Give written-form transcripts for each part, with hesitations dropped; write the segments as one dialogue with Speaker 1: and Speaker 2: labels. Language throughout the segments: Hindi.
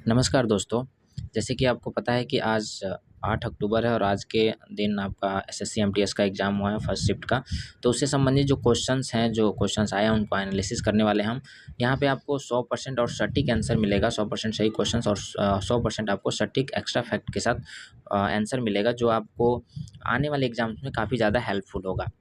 Speaker 1: नमस्कार दोस्तों। जैसे कि आपको पता है कि आज 8 अक्टूबर है और आज के दिन आपका एसएससी एमटीएस का एग्ज़ाम हुआ है फर्स्ट शिफ्ट का। तो उससे संबंधित जो क्वेश्चंस हैं, जो क्वेश्चंस आए हैं उनको एनालिसिस करने वाले हैं हम। यहाँ पे आपको 100% और सटीक आंसर मिलेगा, 100% सही क्वेश्चंस और 100% आपको सटीक एक्स्ट्रा फैक्ट के साथ आंसर मिलेगा, जो आपको आने वाले एग्ज़ाम्स में काफ़ी ज़्यादा हेल्पफुल होगा।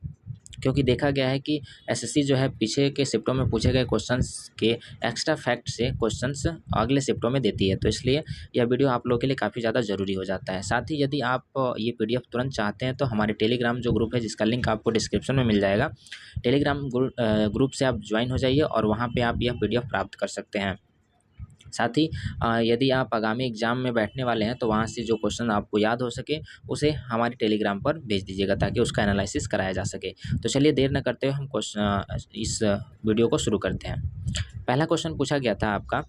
Speaker 1: क्योंकि देखा गया है कि एसएससी जो है पीछे के शिफ्टों में पूछे गए क्वेश्चंस के एक्स्ट्रा फैक्ट से क्वेश्चंस अगले शिफ्टों में देती है। तो इसलिए यह वीडियो आप लोगों के लिए काफ़ी ज़्यादा ज़रूरी हो जाता है। साथ ही यदि आप ये पीडीएफ तुरंत चाहते हैं तो हमारे टेलीग्राम जो ग्रुप है, जिसका लिंक आपको डिस्क्रिप्शन में मिल जाएगा, टेलीग्राम ग्रुप से आप ज्वाइन हो जाइए और वहाँ पर आप यह पीडीएफ प्राप्त कर सकते हैं। साथ ही यदि आप आगामी एग्ज़ाम में बैठने वाले हैं तो वहाँ से जो क्वेश्चन आपको याद हो सके उसे हमारे टेलीग्राम पर भेज दीजिएगा, ताकि उसका एनालिसिस कराया जा सके। तो चलिए देर न करते हुए हम इस वीडियो को शुरू करते हैं। पहला क्वेश्चन पूछा गया था आपका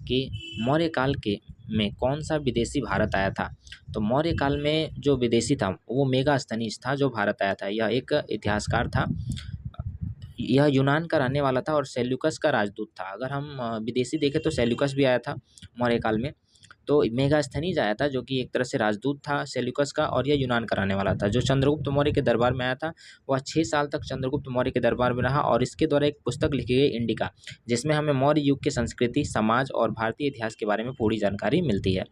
Speaker 1: कि मौर्य काल के में कौन सा विदेशी भारत आया था। तो मौर्य काल में जो विदेशी था वो मेगास्थनीज था, जो भारत आया था। यह एक इतिहासकार था। यह यूनान का रहने वाला था और सेल्यूकस का राजदूत था। अगर हम विदेशी देखें तो सेल्यूकस भी आया था मौर्य काल में। तो मेगास्थनीज आया था, जो कि एक तरह से राजदूत था सेल्यूकस का, और यह यूनान का रहने वाला था। जो चंद्रगुप्त मौर्य के दरबार में आया था, वह 6 साल तक चंद्रगुप्त मौर्य के दरबार में रहा और इसके द्वारा एक पुस्तक लिखी गई इंडिका, जिसमें हमें मौर्य युग की संस्कृति, समाज और भारतीय इतिहास के बारे में पूरी जानकारी मिलती है।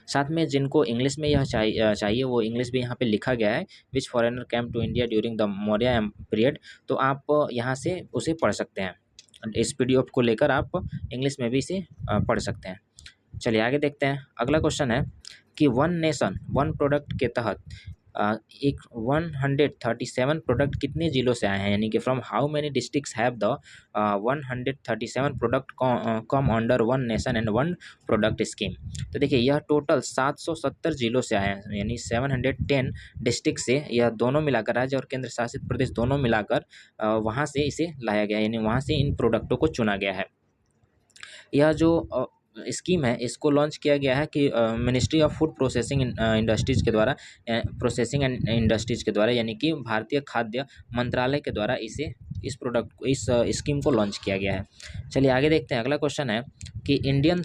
Speaker 1: साथ में जिनको इंग्लिश में यह चाहिए वो इंग्लिश भी यहाँ पे लिखा गया है, which foreigner came to India during the Maurya period. तो आप यहाँ से उसे पढ़ सकते हैं। इस पीडीएफ को लेकर आप इंग्लिश में भी इसे पढ़ सकते हैं। चलिए आगे देखते हैं। अगला क्वेश्चन है कि वन नेशन वन प्रोडक्ट के तहत एक 137 प्रोडक्ट कितने जिलों से आए हैं, यानी कि from how many districts have the 137 product come under one nation and one product scheme. तो देखिए यह टोटल 770 जिलों से आए हैं, यानी 710 डिस्ट्रिक्ट से। यह दोनों मिलाकर, राज्य और केंद्र शासित प्रदेश दोनों मिलाकर वहाँ से इसे लाया गया है, यानी वहाँ से इन प्रोडक्टों को चुना गया है। यह जो स्कीम है इसको लॉन्च किया गया है कि ministry of food processing industries के द्वारा, प्रोसेसिंग एंड इंडस्ट्रीज़ के द्वारा, यानी कि भारतीय खाद्य मंत्रालय के द्वारा इस प्रोडक्ट को, इस स्कीम को लॉन्च किया गया है। चलिए आगे देखते हैं। अगला क्वेश्चन है कि इंडियन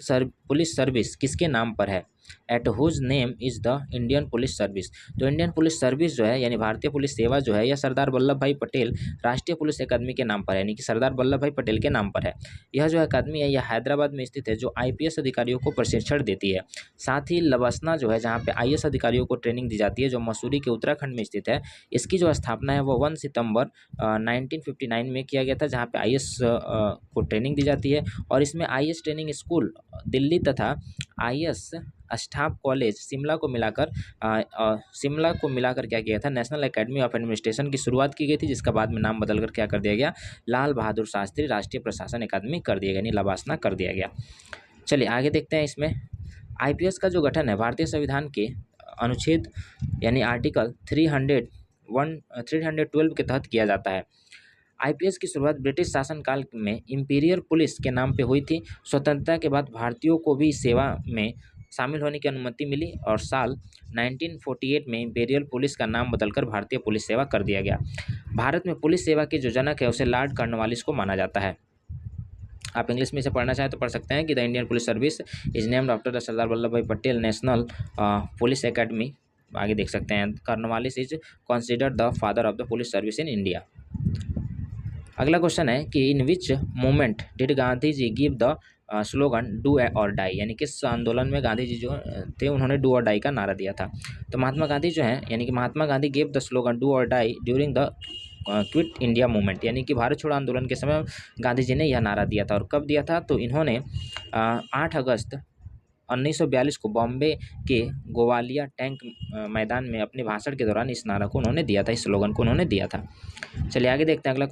Speaker 1: पुलिस सर्विस किसके नाम पर है। At whose name is the Indian police Service. तो इंडियन पुलिस सर्विस जो है, यानी भारतीय पुलिस सेवा जो है, यह सरदार वल्लभ भाई पटेल राष्ट्रीय पुलिस अकादमी के नाम पर है, यानी कि सरदार वल्लभ भाई पटेल के नाम पर है। यह जो अकादमी है यह हैदराबाद में स्थित है, जो आईपीएस अधिकारियों को प्रशिक्षण देती है। साथ ही लबसना जो है, जहाँ पे आईएएस अधिकारियों को ट्रेनिंग दी जाती है, जो मसूरी के उत्तराखंड में स्थित है। इसकी जो स्थापना है वो 1 सितंबर 1959 में किया गया था, जहाँ पे आईएएस को ट्रेनिंग दी जाती है। और इसमें आईएएस ट्रेनिंग स्कूल दिल्ली तथा आईएएस स्टाफ कॉलेज शिमला को मिलाकर क्या किया था, नेशनल एकेडमी ऑफ एडमिनिस्ट्रेशन की शुरुआत की गई थी, जिसका बाद में नाम बदलकर क्या कर दिया गया, लाल बहादुर शास्त्री राष्ट्रीय प्रशासन अकादमी कर दिया गया, यानी लबासना कर दिया गया। चलिए आगे देखते हैं। इसमें आईपीएस का जो गठन है भारतीय संविधान के अनुच्छेद यानी आर्टिकल 312 के तहत किया जाता है। आईपीएस की शुरुआत ब्रिटिश शासनकाल में इंपीरियल पुलिस के नाम पे हुई थी। स्वतंत्रता के बाद भारतीयों को भी सेवा में शामिल होने की अनुमति मिली और साल 1948 में इंपीरियल पुलिस का नाम बदलकर भारतीय पुलिस सेवा कर दिया गया। भारत में पुलिस सेवा के जो जनक है उसे लॉर्ड कॉर्नवालिस को माना जाता है। आप इंग्लिश में इसे पढ़ना चाहें तो पढ़ सकते हैं कि the Indian police service is named after the Sardar Vallabhbhai Patel national police academy. आगे देख सकते हैं, Cornwallis is considered the father of the police service in India. अगला क्वेश्चन है कि in which moment did Gandhi ji give the slogan do और डाई, यानी किस आंदोलन में गांधी जी जो थे उन्होंने डू और डाई का नारा दिया था। तो महात्मा गांधी जो है, यानी कि Mahatma Gandhi gave the slogan do और die during the quit India movement, यानी कि भारत छोड़ो आंदोलन के समय गांधी जी ने यह नारा दिया था। और कब दिया था, तो इन्होंने 8 अगस्त 1942 को बॉम्बे के गोवालिया टैंक मैदान में अपने भाषण के दौरान इस नारा को उन्होंने दिया था, इस स्लोगन को उन्होंने दिया था। चलिए आगे देखते हैं। अगला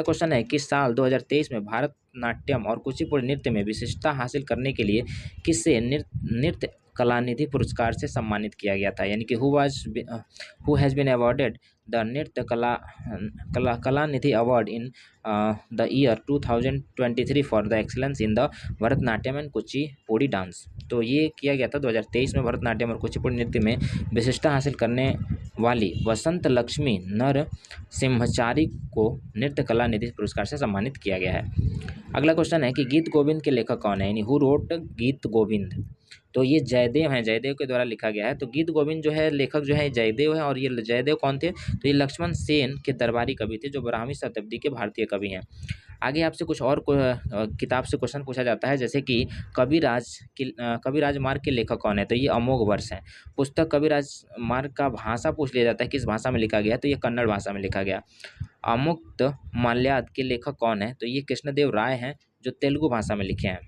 Speaker 1: क्वेश्चन है कि साल 2023 में भारतनाट्यम और कुचिपुड़ी नृत्य में विशिष्टता हासिल करने के लिए किससे नृत्य कलानिधि पुरस्कार से सम्मानित किया गया था, यानी कि who has been awarded the Nritya Kalanidhi award in the year 2023 for the excellence in the Bharatanatyam and Kuchipudi dance. तो ये किया गया था 2023 में भरतनाट्यम और कुचिपुड़ी नृत्य में विशिष्टता हासिल करने वाली वसंत लक्ष्मी नर सिंहचारी को नृत्य कला निधि पुरस्कार से सम्मानित किया गया है। अगला क्वेश्चन है कि गीत गोविंद के लेखक कौन है, यानी हु रोट गीत गोविंद। तो ये जयदेव हैं, जयदेव के द्वारा लिखा गया है। तो गीत गोविंद जो है लेखक जो है जयदेव है, और ये जयदेव कौन थे? तो ये लक्ष्मण सेन के दरबारी कवि थे जो 12वीं शताब्दी के भारतीय कवि हैं। आगे आपसे कुछ और किताब से क्वेश्चन पूछा जाता है, जैसे कि कविराज मार्ग के लेखक कौन है? तो ये अमोघ वर्ष हैं। पुस्तक कविराज मार्ग का भाषा पूछ लिया जाता है, किस भाषा में लिखा गया? तो ये कन्नड़ भाषा में लिखा गया। अमुक्त माल्याद के लेखक कौन है? तो ये कृष्णदेव राय हैं जो तेलुगु भाषा में लिखे हैं।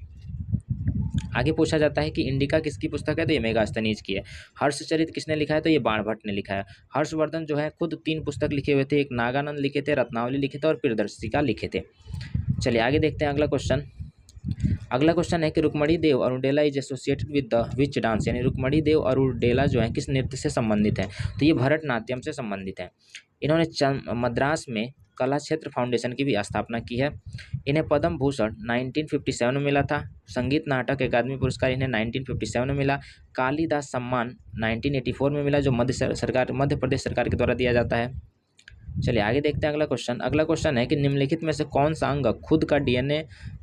Speaker 1: आगे पूछा जाता है कि इंडिका किसकी पुस्तक है? तो ये मेगास्थनीज की है। हर्षचरित किसने लिखा है? तो ये बाणभट्ट ने लिखा है। हर्षवर्धन जो है खुद 3 पुस्तक लिखे हुए थे, एक नागानंद लिखे थे, रत्नावली लिखे थे और प्रियदर्शिका लिखे थे। चलिए आगे देखते हैं अगला क्वेश्चन। अगला क्वेश्चन है कि रुक्मणी देव और उडेला is associated with the which dance, यानी रुक्मणी देव और उडेला जो है किस नृत्य से संबंधित है? तो ये भरतनाट्यम से संबंधित है। इन्होंने मद्रास में कला क्षेत्र फाउंडेशन की भी स्थापना की है। इन्हें पद्म भूषण 1957 में मिला था। संगीत नाटक अकादमी पुरस्कार इन्हें 1957 में मिला। कालीदास सम्मान 1984 में मिला, जो मध्य प्रदेश सरकार के द्वारा दिया जाता है। चलिए आगे देखते हैं अगला क्वेश्चन। अगला क्वेश्चन है कि निम्नलिखित में से कौन सा अंग खुद का डीएनए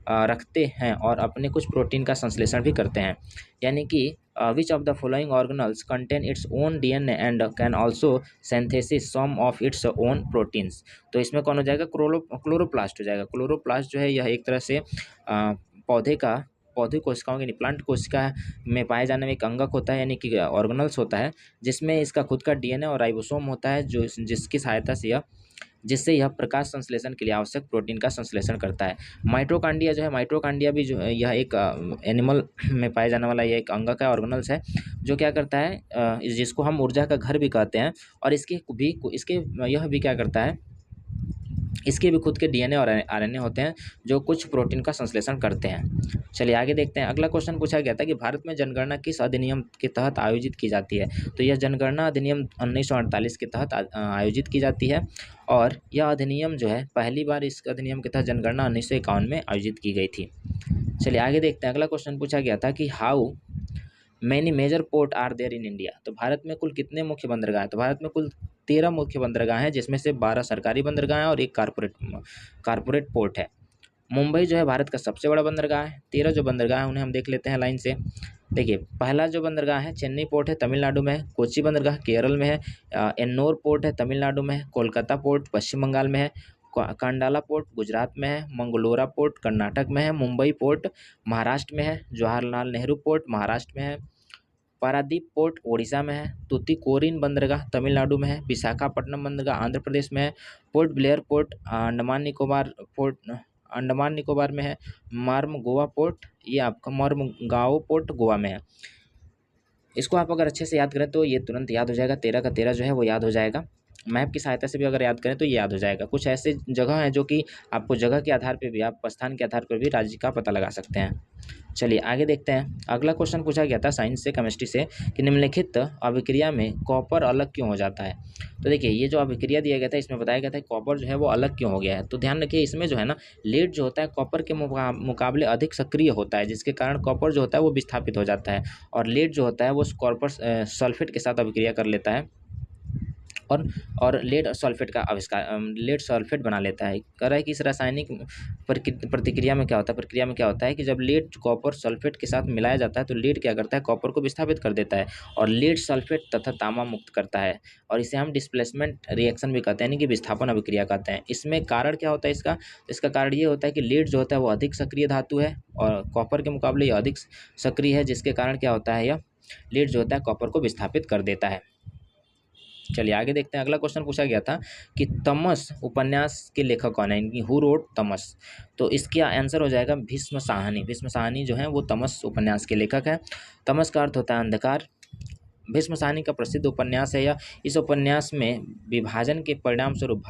Speaker 1: रखते हैं और अपने कुछ प्रोटीन का संश्लेषण भी करते हैं? यानी कि which of the following organelles contain its own DNA and can also synthesis some of its own proteins. तो इसमें कौन हो जाएगा? क्लोरोप्लास्ट हो जाएगा। क्लोरोप्लास्ट जो है यह एक तरह से पौधे कोशिकाओं की प्लांट कोशिका में पाए जाने में एक अंगक होता है, यानी कि ऑर्गेनल्स होता है, जिसमें इसका खुद का डीएनए और राइबोसोम होता है, जो जिसकी सहायता से जिससे यह प्रकाश संश्लेषण के लिए आवश्यक प्रोटीन का संश्लेषण करता है। माइटोकांड्रिया जो है, माइटोकांड्रिया भी जो है यह एक एनिमल में पाए जाने वाला यह एक अंगक है, ऑर्गेनल्स है, जो क्या करता है, जिसको हम ऊर्जा का घर भी कहते हैं। और इसके यह भी क्या करता है, इसके भी खुद के डीएनए और आरएनए होते हैं जो कुछ प्रोटीन का संश्लेषण करते हैं। चलिए आगे देखते हैं। अगला क्वेश्चन पूछा गया था कि भारत में जनगणना किस अधिनियम के तहत आयोजित की जाती है? तो यह जनगणना अधिनियम 1948 के तहत आयोजित की जाती है, और यह अधिनियम जो है पहली बार इस अधिनियम के तहत जनगणना 1951 में आयोजित की गई थी। चलिए आगे देखते हैं। अगला क्वेश्चन पूछा गया था कि how many major port are there in India. तो भारत में कुल कितने मुख्य बंदरगाह हैं? तो भारत में कुल 13 मुख्य बंदरगाह हैं, जिसमें से 12 सरकारी बंदरगाह हैं और एक कारपोरेट पोर्ट है। मुंबई जो है भारत का सबसे बड़ा बंदरगाह है। 13 जो बंदरगाह हैं उन्हें हम देख लेते हैं लाइन से। देखिए, पहला जो बंदरगाह है चेन्नई पोर्ट है, तमिलनाडु में है। कोच्चि बंदरगाह केरल में है। एन्नोर पोर्ट है, तमिलनाडु में है। कोलकाता पोर्ट पश्चिम बंगाल में है। कंडाला पोर्ट गुजरात में है। मंगलोरा पोर्ट कर्नाटक में है। मुंबई पोर्ट महाराष्ट्र में है। जवाहरलाल नेहरू पोर्ट महाराष्ट्र में है। पारादीप पोर्ट ओडिशा में है। तूतीकोरिन बंदरगाह तमिलनाडु में है। विशाखापट्टनम बंदरगाह आंध्र प्रदेश में है। Port Blair port Andaman Nicobar में है। मार्मगोवा पोर्ट, ये आपका मर्मगांव पोर्ट गोवा में है। इसको आप अगर अच्छे से याद करें तो ये तुरंत याद हो जाएगा। 13 का 13 जो है वो याद हो जाएगा। मैप की सहायता से भी अगर याद करें तो ये याद हो जाएगा। कुछ ऐसे जगह हैं जो कि आपको जगह के आधार पर भी, आप स्थान के आधार पर भी राज्य का पता लगा सकते हैं। चलिए आगे देखते हैं। अगला क्वेश्चन पूछा गया था साइंस से, केमिस्ट्री से, कि निम्नलिखित अभिक्रिया में कॉपर अलग क्यों हो जाता है? तो देखिए, ये जो अभिक्रिया दिया गया था इसमें बताया गया था कि कॉपर जो है वो अलग क्यों हो गया है। तो ध्यान रखिए, इसमें जो है ना, लेड जो होता है कॉपर के मुकाबले अधिक सक्रिय होता है, जिसके कारण कॉपर जो होता है वो विस्थापित हो जाता है, और लेड जो होता है वो कॉपर सल्फेट के साथ अभिक्रिया कर लेता है और लेड सल्फेट बना लेता है। कह रहा है कि इस रासायनिक प्रतिक्रिया में क्या होता है कि जब लेड कॉपर सल्फेट के साथ मिलाया जाता है तो लेड क्या करता है, कॉपर को विस्थापित कर देता है और लेड सल्फेट तथा तांबा मुक्त करता है, और इसे हम डिस्प्लेसमेंट रिएक्शन भी कहते हैं, यानी कि विस्थापन अभिक्रिया कहते हैं। इसमें कारण क्या होता है इसका कारण ये होता है कि लेड जो होता है वो अधिक सक्रिय धातु है और कॉपर के मुकाबले यह अधिक सक्रिय है, जिसके कारण क्या होता है, यह लेड जो होता है कॉपर को विस्थापित कर देता है। चलिए आगे देखते हैं। अगला क्वेश्चन पूछा गया था कि तमस उपन्यास के लेखक कौन है, हु रोट तमस। तो इसका आंसर हो जाएगा भीष्म साहनी। भीष्म साहनी जो है वो तमस उपन्यास के लेखक है। तमस का अर्थ होता है अंधकार। भीष्म साहनी का प्रसिद्ध उपन्यास है यह। इस उपन्यास में विभाजन के परिणाम स्वरूप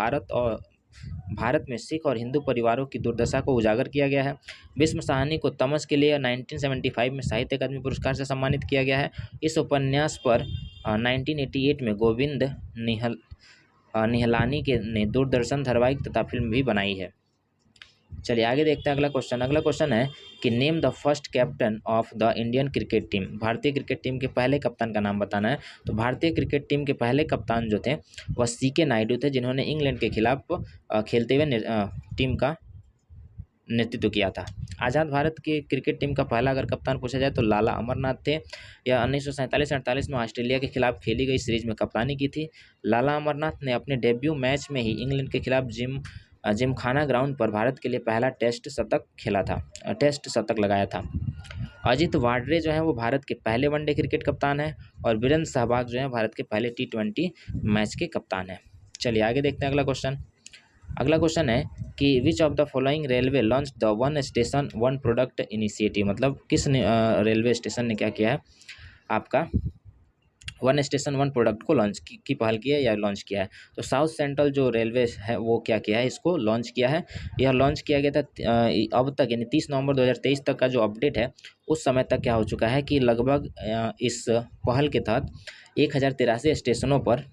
Speaker 1: भारत में सिख और हिंदू परिवारों की दुर्दशा को उजागर किया गया है। भीष्म साहनी को तमस के लिए 1975 में साहित्य अकादमी पुरस्कार से सम्मानित किया गया है। इस उपन्यास पर 1988 में गोविंद निहलानी ने दूरदर्शन धारावाहिक तथा फिल्म भी बनाई है। चलिए आगे देखते हैं। अगला क्वेश्चन है कि name the first captain of the Indian cricket team. भारतीय क्रिकेट टीम के पहले कप्तान का नाम बताना है। तो भारतीय क्रिकेट टीम के पहले कप्तान जो थे वह CK नायडू थे, जिन्होंने इंग्लैंड के खिलाफ खेलते हुए टीम का नेतृत्व किया था। आज़ाद भारत के क्रिकेट टीम का पहला अगर कप्तान पूछा जाए तो लाला अमरनाथ थे। यह 1947-48 में ऑस्ट्रेलिया के खिलाफ खेली गई सीरीज में कप्तानी की थी। लाला अमरनाथ ने अपने डेब्यू मैच में ही इंग्लैंड के खिलाफ जिमखाना ग्राउंड पर भारत के लिए पहला टेस्ट शतक लगाया था। अजित वाडरे जो है वो भारत के पहले वनडे क्रिकेट कप्तान है और वीरेंद्र सहवाग जो है भारत के पहले T20 मैच के कप्तान है। चलिए आगे देखते हैं अगला क्वेश्चन। अगला क्वेश्चन है कि which of the following railway launch the one station one product initiative, मतलब किस रेलवे स्टेशन ने क्या किया है, आपका वन स्टेशन वन प्रोडक्ट को लॉन्च की पहल की है या लॉन्च किया है। तो साउथ सेंट्रल जो रेलवे है वो क्या किया है, इसको लॉन्च किया है। यह लॉन्च किया गया था अब तक, यानी 30 नवंबर 2023 तक का जो अपडेट है उस समय तक क्या हो चुका है कि लगभग इस पहल के तहत 1083 स्टेशनों पर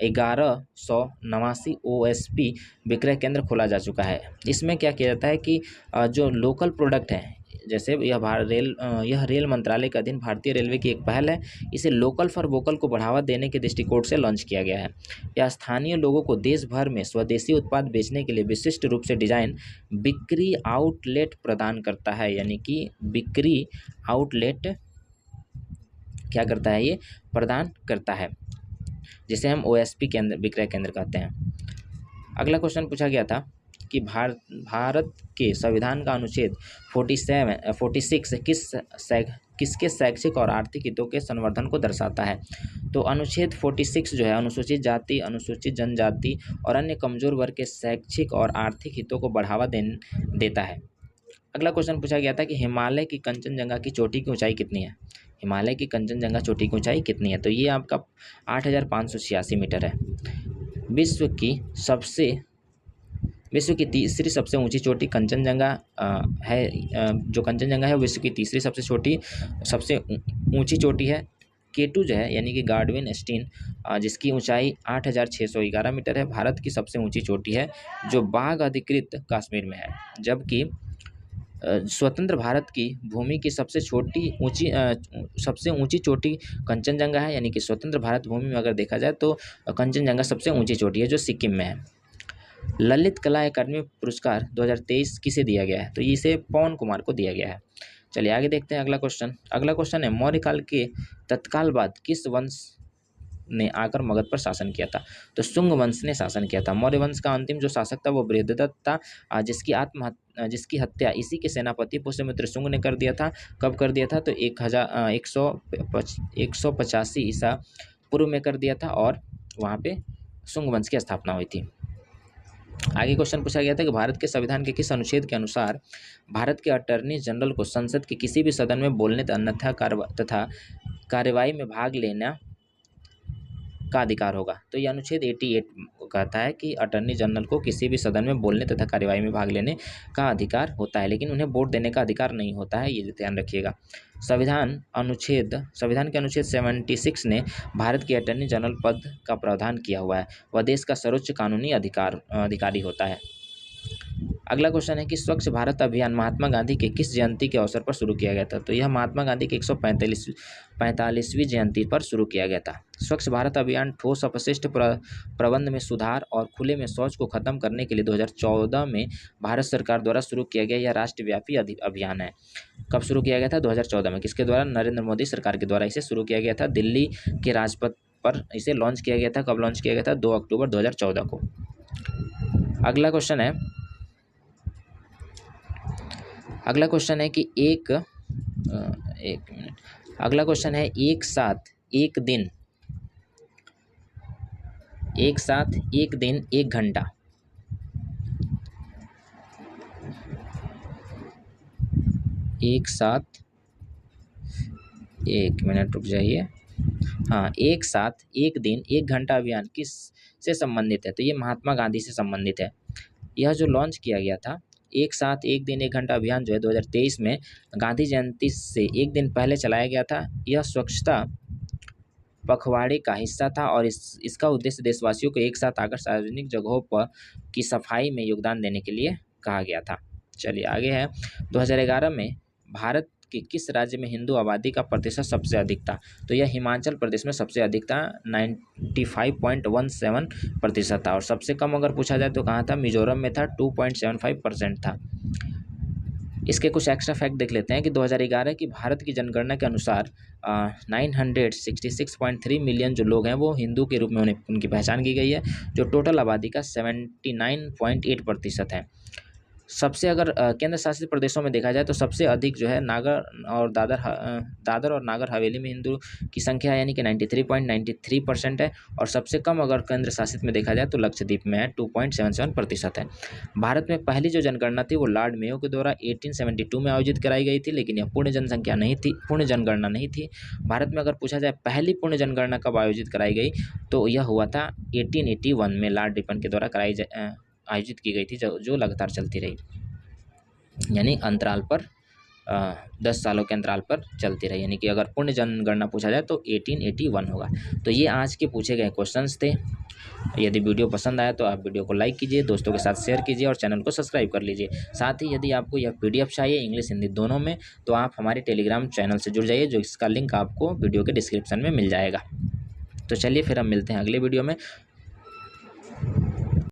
Speaker 1: 1189 OSP विक्रय केंद्र खोला जा चुका है। इसमें क्या किया जाता है कि जो लोकल प्रोडक्ट हैं, जैसे यह रेल मंत्रालय के अधीन भारतीय रेलवे की एक पहल है। इसे लोकल फॉर वोकल को बढ़ावा देने के दृष्टिकोण से लॉन्च किया गया है। यह स्थानीय लोगों को देश भर में स्वदेशी उत्पाद बेचने के लिए विशिष्ट रूप से डिजाइन बिक्री आउटलेट प्रदान करता है, यानी कि बिक्री आउटलेट क्या करता है, ये प्रदान करता है, जिसे हम OSP केंद्र, विक्रय केंद्र कहते हैं। अगला क्वेश्चन पूछा गया था कि भारत के संविधान का अनुच्छेद 46 किसके शैक्षिक और आर्थिक हितों के संवर्धन को दर्शाता है। तो अनुच्छेद 46 जो है अनुसूचित जाति, अनुसूचित जनजाति और अन्य कमजोर वर्ग के शैक्षिक और आर्थिक हितों को बढ़ावा देता है। अगला क्वेश्चन पूछा गया था कि हिमालय की कंचनजंगा की चोटी की ऊंचाई कितनी है। हिमालय की कंचनजंगा चोटी की ऊंचाई कितनी है, तो ये आपका 8586 मीटर है। विश्व की तीसरी सबसे ऊंची चोटी कंचनजंगा है। जो कंचनजंगा है विश्व की तीसरी सबसे ऊंची चोटी है। K2 जो है यानी कि गार्डविन स्टीन, जिसकी ऊंचाई 8611 मीटर है, भारत की सबसे ऊंची चोटी है जो बाघ अधिकृत कश्मीर में है। जबकि स्वतंत्र भारत की भूमि की सबसे ऊंची चोटी कंचनजंगा है, यानी कि स्वतंत्र भारत भूमि में अगर देखा जाए तो कंचनजंगा सबसे ऊंची चोटी है जो सिक्किम में है। ललित कला अकादमी पुरस्कार 2023 किसे दिया गया है, तो इसे पवन कुमार को दिया गया है। चलिए आगे देखते हैं अगला क्वेश्चन है मौर्य काल के तत्काल बाद किस वंश ने आकर मगध पर शासन किया था। तो शुंग वंश ने शासन किया था। मौर्य वंश का अंतिम जो शासक था वो बृहद्रथ था, जिसकी हत्या इसी के सेनापति पुष्यमित्र शुंग ने कर दिया था। कब कर दिया था, तो 185 ईसा पूर्व में कर दिया था और वहाँ पे शुंग वंश की स्थापना हुई थी। आगे क्वेश्चन पूछा गया था कि भारत के संविधान के किस अनुच्छेद के अनुसार भारत के अटॉर्नी जनरल को संसद के किसी भी सदन में बोलने अन्यथा तथा कार्यवाही में भाग लेना का अधिकार होगा। तो यह अनुच्छेद 88 कहता है कि अटॉर्नी जनरल को किसी भी सदन में बोलने तथा कार्यवाही में भाग लेने का अधिकार होता है, लेकिन उन्हें वोट देने का अधिकार नहीं होता है, ये ध्यान रखिएगा। संविधान के अनुच्छेद 76 ने भारत के अटॉर्नी जनरल पद का प्रावधान किया हुआ है। वह देश का सर्वोच्च कानूनी अधिकारी होता है। अगला क्वेश्चन है कि स्वच्छ भारत अभियान महात्मा गांधी के किस जयंती के अवसर पर शुरू किया गया था। तो यह महात्मा गांधी की 145वीं जयंती पर शुरू किया गया था। स्वच्छ भारत अभियान ठोस अपशिष्ट प्रबंध में सुधार और खुले में शौच को खत्म करने के लिए 2014 में भारत सरकार द्वारा शुरू किया गया यह राष्ट्रव्यापी अभियान है। कब शुरू किया गया था, 2014 में। किसके द्वारा, नरेंद्र मोदी सरकार के द्वारा इसे शुरू किया गया था। दिल्ली के राजपथ पर इसे लॉन्च किया गया था। कब लॉन्च किया गया था, 2 अक्टूबर 2014 को। अगला क्वेश्चन है कि एक मिनट। अगला क्वेश्चन है एक साथ एक दिन एक घंटा एक साथ एक मिनट रुक जाइए। हाँ, एक साथ एक दिन एक घंटा अभियान किस से संबंधित है, तो ये महात्मा गांधी से संबंधित है। यह जो लॉन्च किया गया था एक साथ एक दिन एक घंटा अभियान जो है 2023 में गांधी जयंती से एक दिन पहले चलाया गया था। यह स्वच्छता पखवाड़े का हिस्सा था और इसका उद्देश्य देशवासियों को एक साथ आकर सार्वजनिक जगहों पर की सफाई में योगदान देने के लिए कहा गया था। चलिए आगे है, 2011 में भारत के किस राज्य में हिंदू आबादी का प्रतिशत सबसे अधिक था? तो यह हिमाचल प्रदेश में सबसे अधिक था, 95.17% था। और सबसे कम अगर पूछा जाए तो कहाँ था? मिजोरम में था, 2.75% था। इसके कुछ एक्स्ट्रा फैक्ट देख लेते हैं कि 2011 की भारत की जनगणना के अनुसार 966.3 मिलियन जो लोग हैं वो हिंदू के रूप में उनकी पहचान की गई है, जो टोटल आबादी का 79.8% है। सबसे अगर केंद्र शासित प्रदेशों में देखा जाए तो सबसे अधिक जो है दादर और नागर हवेली में हिंदू की संख्या यानी कि 93.93% है। और सबसे कम अगर केंद्र शासित में देखा जाए तो लक्षद्वीप में है, 2.77% है। भारत में पहली जो जनगणना थी वो लॉर्ड मेयो के द्वारा 1872 में आयोजित कराई गई थी, लेकिन यह पूर्ण जनगणना नहीं थी। भारत में अगर पूछा जाए पहली पूर्ण जनगणना कब आयोजित कराई गई तो यह हुआ था 1881 में, लॉर्ड रिपन के द्वारा आयोजित की गई थी, जो लगातार चलती रही, यानी अंतराल पर 10 सालों के अंतराल पर चलती रही, यानी कि अगर पूर्ण जनगणना पूछा जाए तो 1881 होगा। तो ये आज के पूछे गए क्वेश्चंस थे। यदि वीडियो पसंद आया तो आप वीडियो को लाइक कीजिए, दोस्तों के साथ शेयर कीजिए और चैनल को सब्सक्राइब कर लीजिए। साथ ही यदि आपको यह PDF चाहिए इंग्लिश हिंदी दोनों में तो आप हमारे टेलीग्राम चैनल से जुड़ जाइए, जो इसका लिंक आपको वीडियो के डिस्क्रिप्शन में मिल जाएगा। तो चलिए फिर हम मिलते हैं अगले वीडियो में।